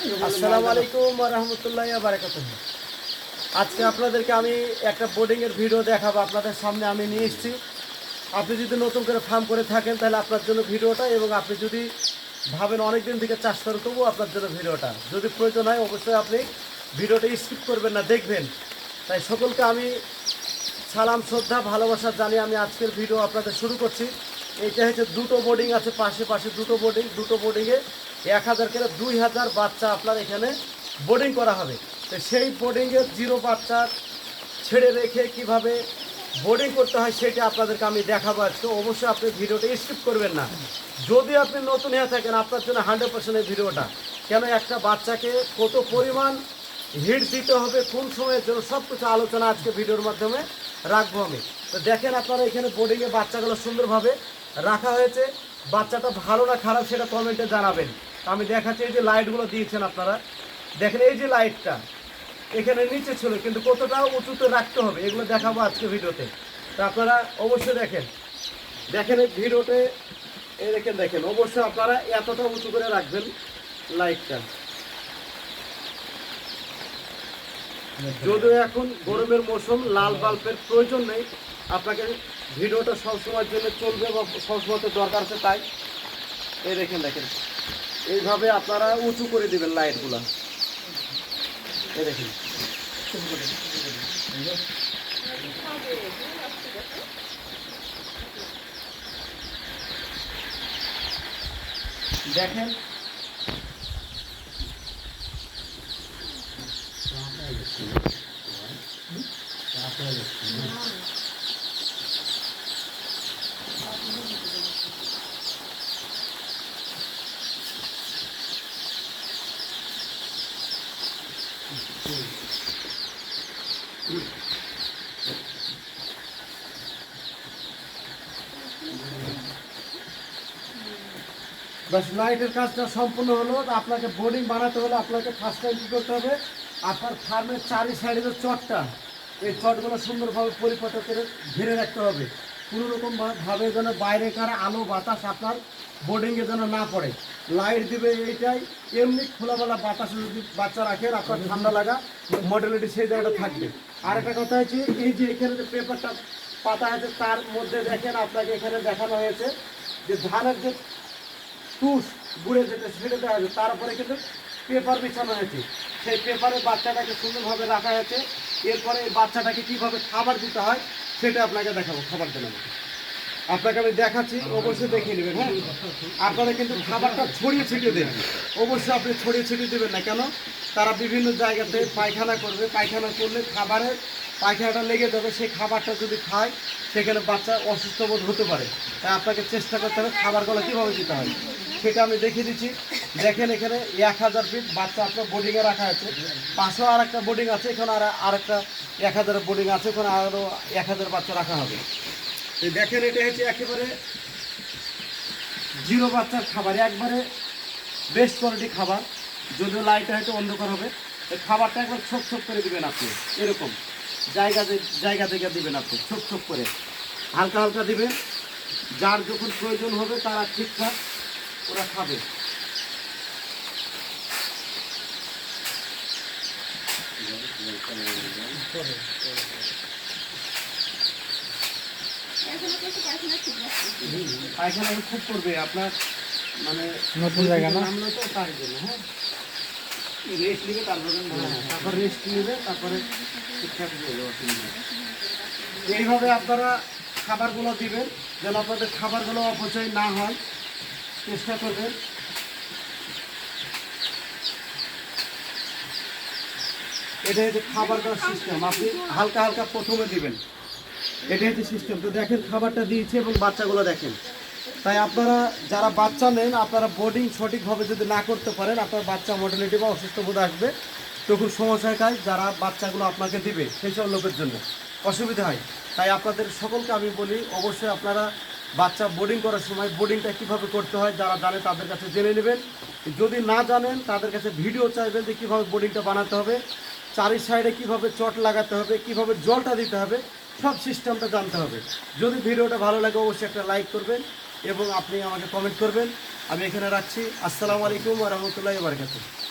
আসসালামু আলাইকুম ওয়া রাহমাতুল্লাহি ওয়া বারাকাতুহু। আজকে আপনাদেরকে আমি একটা বোর্ডিংয়ের ভিডিও দেখাবো, আপনাদের সামনে আমি নিয়ে এসেছি। আপনি যদি নতুন করে ফার্ম করে থাকেন তাহলে আপনার জন্য ভিডিওটা, এবং আপনি যদি ভাবেন অনেক দিন থেকে চাষ করেন তবুও আপনার জন্য ভিডিওটা। যদি প্রয়োজন হয় অবশ্যই আপনি ভিডিওটা স্কিপ করবেন না, দেখবেন। তাই সকলকে আমি সালাম, শ্রদ্ধা, ভালোবাসা জানিয়ে আমি আজকের ভিডিও আপনাদের শুরু করছি। এইটা হচ্ছে দুটো বোর্ডিং আছে, পাশে পাশে দুটো বোর্ডিংয়ে 1000 করে 2000 বাচ্চা আপনার এখানে বোর্ডিং করা হবে। তো সেই বোর্ডিংয়ে জিরো বাচ্চা ছেড়ে রেখে কিভাবে বোর্ডিং করতে হয় সেটা আপনাদেরকে আমি দেখাবো আজকে। অবশ্যই আপনি ভিডিওটা স্কিপ করবেন না। যদি আপনি নতুন হয়ে থাকেন আপনার জন্য 100% এই ভিডিওটা। কেন একটা বাচ্চাকে কত পরিমাণ হিট দিতে হবে, কোন সময়ের জন্য, সব কিছু আলোচনা আজকে ভিডিওর মাধ্যমে রাখবো আমি। তো দেখেন আপনারা এখানে বোর্ডিংয়ে বাচ্চাগুলো সুন্দরভাবে রাখা হয়েছে। বাচ্চাটা ভালো না খারাপ সেটা কমেন্টে জানাবেন। আমি দেখাচ্ছি, এই যে লাইটগুলো দিয়েছেন আপনারা দেখেন, এই যে লাইটটা এখানে নিচে ছিল কিন্তু কতটা উঁচুতে রাখতে হবে এগুলো দেখাবো আজকে ভিডিওতে। তা আপনারা অবশ্যই দেখেন এই ভিডিওতে দেখেন অবশ্যই আপনারা এতটা উঁচু করে রাখবেন লাইটটা। যদিও এখন গরমের মৌসুম, লাল বাল্বের প্রয়োজন নেই, আপনাকে ভিডিওটা সবসময়ের জন্য চলবে বা সবসময় দরকার আছে, তাই এই দেখেন এইভাবে আপনারা উঁচু করে দিবেন লাইটগুলো। এই দেখেন দেখেন বাস লাইটের কাজটা সম্পূর্ণ হলো। আপনাকে বোর্ডিং বানাতে হলে আপনাকে ফার্স্ট টাইম কী করতে হবে, আপনার ফার্মের চারি সাইডে যে চটটা, এই চটগুলো সুন্দরভাবে পরিপাটি করে ঘিরে রাখতে হবে। কোনো রকমভাবে যেন বাইরেকার আলো বাতাস আপনার বোর্ডিংয়ে যেন না পড়ে। লাইট দিবে এইটাই, এমনি খোলামেলা বাতাসে যদি বাচ্চা রাখেন আপনার ঠান্ডা লাগা মডেলিটি সেই জায়গাটা থাকবে। আর একটা কথা হচ্ছে, এই যে এখানে যে পেপারটা পাতা আছে তার মধ্যে দেখেন আপনাকে এখানে দেখানো হয়েছে যে ধানের যে টুস গুঁড়ে যেতে সেটা দেওয়া হয়েছে, তারপরে কিন্তু পেপার বিছানো হয়েছে। সেই পেপারে বাচ্চাটাকে সুন্দরভাবে রাখা হয়েছে। এরপরে এই বাচ্চাটাকে কীভাবে খাবার দিতে হয় সেটা আপনাকে দেখাবো। খাবার দেওয়া আপনাকে আমি দেখাচ্ছি, অবশ্যই দেখে নেবেন। হ্যাঁ, আপনারা কিন্তু খাবারটা ছড়িয়ে ছিটিয়ে দেবেন। অবশ্যই আপনি ছড়িয়ে ছিটিয়ে দেবেন না, কেন তারা বিভিন্ন জায়গাতে পায়খানা করবে, পায়খানা করলে খাবারের পায়খানাটা লেগে যাবে, সেই খাবারটা যদি খায় সেখানে বাচ্চা অসুস্থ বোধ হতে পারে। তাই আপনাকে চেষ্টা করতে হবে খাবারগুলো কীভাবে দিতে হয় সেটা আমি দেখিয়ে দিচ্ছি। দেখেন এখানে 1000 পিস বাচ্চা আপনার বোর্ডিংয়ে রাখা আছে। পাশেও আর একটা বোর্ডিং আছে, এখানে আর একটা 1000 বোর্ডিং আছে, ওখানে আরও 1000 বাচ্চা রাখা হবে। দেখেন এটা হচ্ছে একেবারে জিরো বাচ্চার খাবার, একবারে বেস্ট কোয়ালিটি খাবার। যদিও লাইটটা হয়তো অন্ধকার হবে, এই খাবারটা একবার ছোপ ছোপ করে দিবেন আপনি, এরকম জায়গা থেকে দিবেন আপনি, ছোপ ছোপ করে হালকা হালকা দিবেন। যার যখন প্রয়োজন হবে তারা ঠিকঠাক ওরা খাবে। পায়খানা খুব করবে আপনার, মানে নতুন জায়গা না নামলে তো তার জন্য। হ্যাঁ, রেস্ট নিবে, তারপর রেস্ট নিবে, তারপরে ঠিকঠাক হয়ে যাবে। এইভাবে আপনারা খাবারগুলো দিবেন যেন আপনাদের খাবারগুলো অপচয় না হয়, চেষ্টা করবেন। এটা হচ্ছে খাবার দেওয়ার সিস্টেম, আপনি হালকা হালকা প্রথমে দিবেন, এটা হচ্ছে সিস্টেম। তো দেখেন খাবারটা দিয়েছে এবং বাচ্চাগুলো দেখেন। তাই আপনারা যারা বাচ্চা নেন, আপনারা বোর্ডিং সঠিকভাবে যদি না করতে পারেন আপনার বাচ্চা মর্টালিটি বা অসুস্থ বোধ আসবে, তখন সমস্যা হয় যারা বাচ্চাগুলো আপনাকে দিবে সেই সব লোকের জন্য অসুবিধা হয়। তাই আপনাদের সকলকে আমি বলি, অবশ্যই আপনারা বাচ্চা বোর্ডিং করার সময় বোর্ডিংটা কীভাবে করতে হয় যারা জানে তাদের কাছে জেনে নেবেন। যদি না জানেন তাদের কাছে ভিডিও চাইবেন যে কীভাবে বোর্ডিংটা বানাতে হবে, চারি সাইডে কীভাবে চট লাগাতে হবে, কীভাবে জলটা দিতে হবে, সব সিস্টেমটা জানতে হবে। যদি ভিডিওটা ভালো লাগে অবশ্যই একটা লাইক করবেন এবং আপনি আমাকে কমেন্ট করবেন। আমি এখানে রাখছি। আসসালামু আলাইকুম ওয়া রাহমাতুল্লাহি ওয়া বারাকাতুহু।